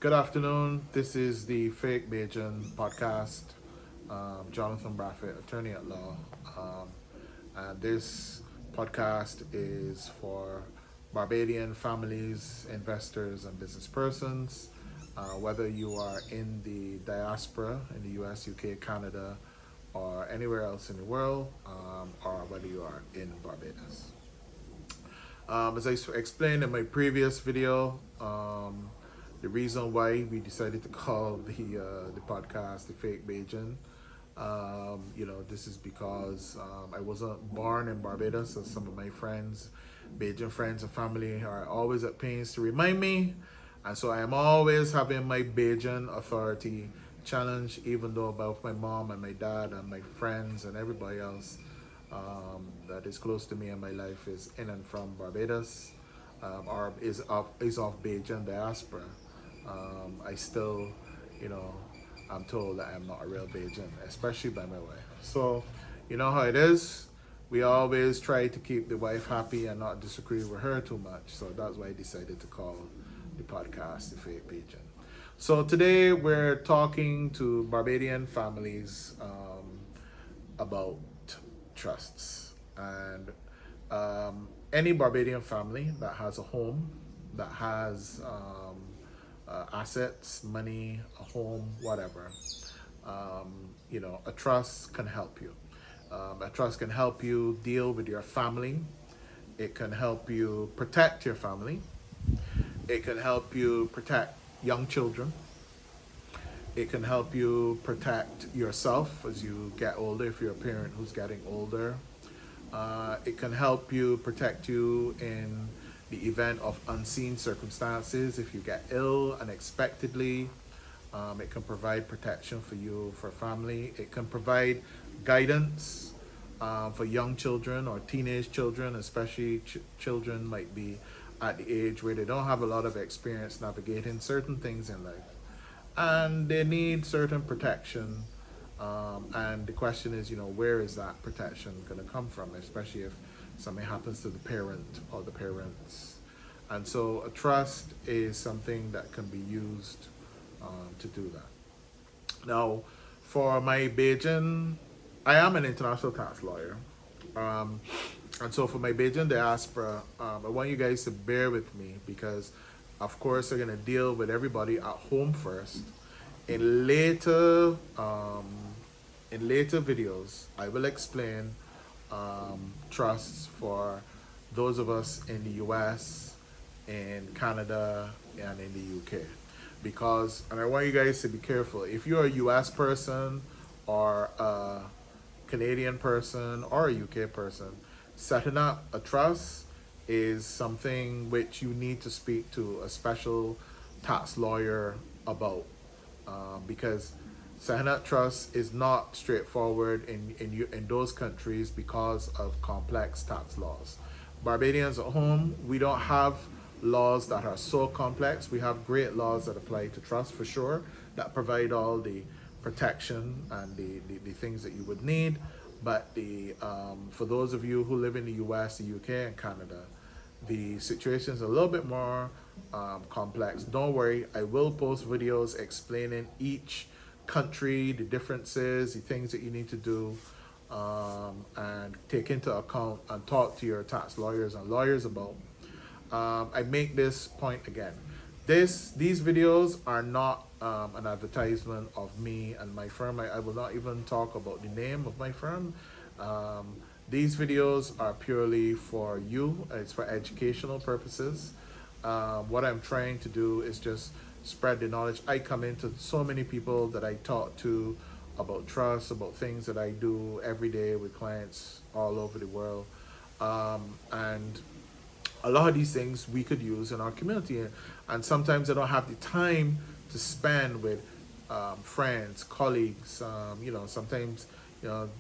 Good afternoon. This is the Fake Bajan podcast. Jonathan Braffett, attorney at law. And this podcast is for Barbadian families, investors, and business persons. Whether you are in the diaspora in the US, UK, Canada, or anywhere else in the world, or whether you are in Barbados. As I explained in my previous video, the reason why we decided to call the podcast the Fake Bajan, this is because I wasn't born in Barbados, so some of my friends, Bajan friends and family, are always at pains to remind me, and so I am always having my Bajan authority challenged, even though both my mom and my dad and my friends and everybody else that is close to me in my life is in and from Barbados, or is of Bajan diaspora. I still, you know, I'm told that I'm not a real Bajan, especially by my wife. So, you know how it is. We always try to keep the wife happy and not disagree with her too much. So that's why I decided to call the podcast the Fake Bajan. So today we're talking to Barbadian families about trusts, and any Barbadian family that has a home, that has assets, money, a home, whatever, a trust can help you. A trust can help you deal with your family. It can help you protect your family. It can help you protect young children. It can help you protect yourself as you get older, if you're a parent who's getting older. It can help you protect you in the event of unseen circumstances. If you get ill unexpectedly, it can provide protection for you, for family. It can provide guidance for young children or teenage children, especially children might be at the age where they don't have a lot of experience navigating certain things in life, and they need certain protection. And the question is, where is that protection going to come from, especially if something happens to the parent or the parents. And so a trust is something that can be used to do that. Now, for my Bajan, I am an international tax lawyer. Um, and so for my Bajan diaspora, I want you guys to bear with me because, of course, we're going to deal with everybody at home first. In later, um, in later videos, I will explain trusts for those of us in the US, in Canada, and in the UK. Because, and I want you guys to be careful, if you're a US person or a Canadian person or a UK person, setting up a trust is something which you need to speak to a special tax lawyer about, because setting up trust is not straightforward in those countries because of complex tax laws. Barbadians at home, we don't have laws that are so complex. We have great laws that apply to trust for sure, that provide all the protection and the things that you would need. But for those of you who live in the US, the UK, and Canada, the situation is a little bit more complex. Don't worry, I will post videos explaining each country, the differences, the things that you need to do, and take into account and talk to your tax lawyers and lawyers about. I make this point again. These videos are not an advertisement of me and my firm. I will not even talk about the name of my firm. These videos are purely for you. It's for educational purposes. What I'm trying to do is just spread the knowledge. I come into so many people that I talk to about trust, about things that I do every day with clients all over the world. And a lot of these things we could use in our community. And sometimes I don't have the time to spend with friends, colleagues. Sometimes,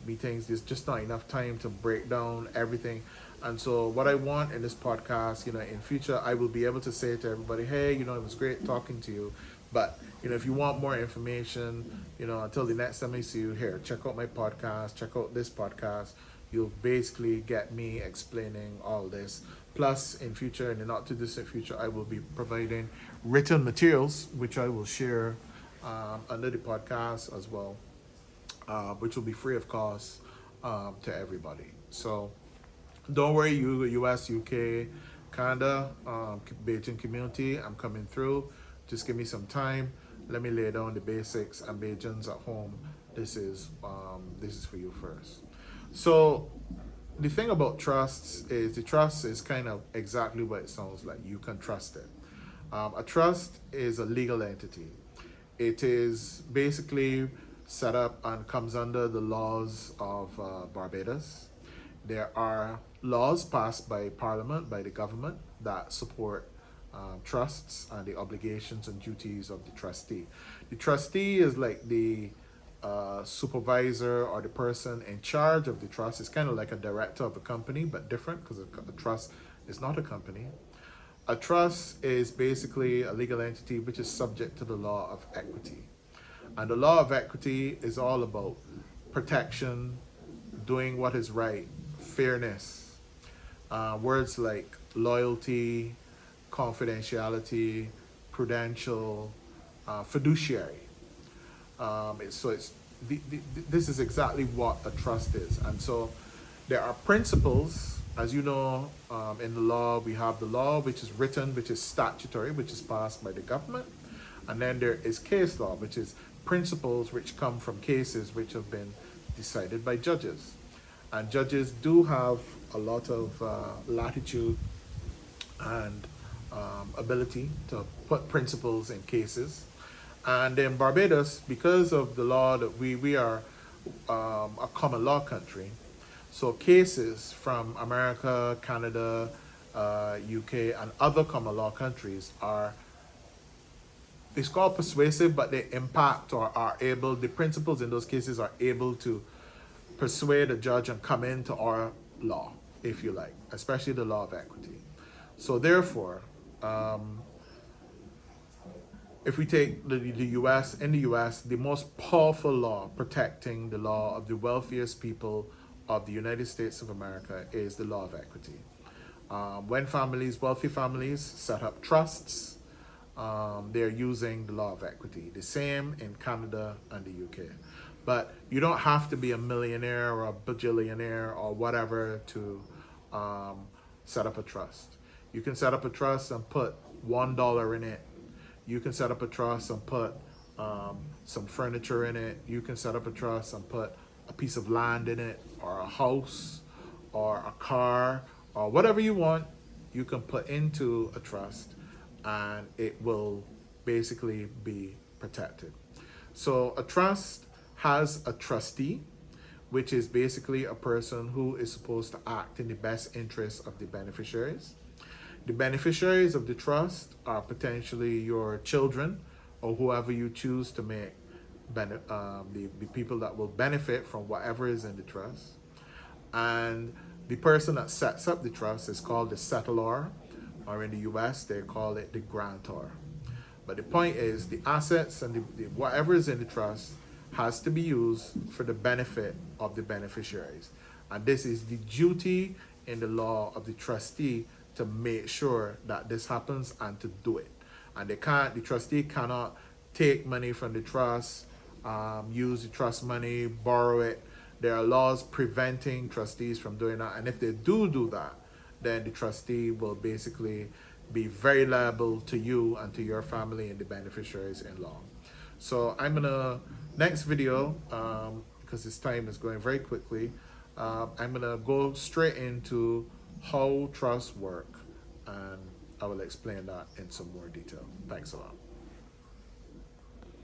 meetings, there's just not enough time to break down everything. And so what I want in this podcast, in future, I will be able to say to everybody, hey, it was great talking to you. But, if you want more information, until the next time I see you here, check out my podcast, check out this podcast. You'll basically get me explaining all this. Plus, in the not too distant future, I will be providing written materials, which I will share under the podcast as well, which will be free of cost to everybody. So don't worry, you US, UK, Canada, Bajan community, I'm coming through. Just give me some time. Let me lay down the basics, and Bajans at home, this is for you first. So the thing about trusts is the trust is kind of exactly what it sounds like. You can trust it. A trust is a legal entity. It is basically set up and comes under the laws of Barbados. There are laws passed by Parliament, by the government, that support trusts and the obligations and duties of the trustee. The trustee is like the supervisor or the person in charge of the trust. It's kind of like a director of a company, but different because a trust is not a company. A trust is basically a legal entity which is subject to the law of equity. And the law of equity is all about protection, doing what is right, fairness, words like loyalty, confidentiality, prudential, fiduciary. So this is exactly what a trust is. And so there are principles, as you know, in the law. We have the law, which is written, which is statutory, which is passed by the government. And then there is case law, which is principles which come from cases which have been decided by judges. And judges do have a lot of latitude and ability to put principles in cases. And in Barbados, because of the law that we are a common law country, so cases from America, Canada, UK, and other common law countries are, it's called persuasive, but they impact or are able, the principles in those cases are able to persuade a judge and come into our law, if you like, especially the law of equity. So therefore, if we take the US, in the US, the most powerful law protecting the law of the wealthiest people of the United States of America is the law of equity. When families, wealthy families, set up trusts, they're using the law of equity. The same in Canada and the UK. But you don't have to be a millionaire or a bajillionaire or whatever to set up a trust. You can set up a trust and put $1 in it. You can set up a trust and put some furniture in it. You can set up a trust and put a piece of land in it, or a house, or a car, or whatever you want, you can put into a trust, and it will basically be protected. So a trust has a trustee, which is basically a person who is supposed to act in the best interest of the beneficiaries. The beneficiaries of the trust are potentially your children or whoever you choose to make the people that will benefit from whatever is in the trust. And the person that sets up the trust is called the settlor, or in the US, they call it the grantor. But the point is, the assets and whatever is in the trust has to be used for the benefit of the beneficiaries. And this is the duty in the law of the trustee to make sure that this happens and to do it. And the trustee cannot take money from the trust, use the trust money, borrow it. There are laws preventing trustees from doing that. And if they do that, then the trustee will basically be very liable to you and to your family and the beneficiaries in law. So I'm gonna, next video, because this time is going very quickly, I'm gonna go straight into how trusts work, and I will explain that in some more detail. Thanks a lot.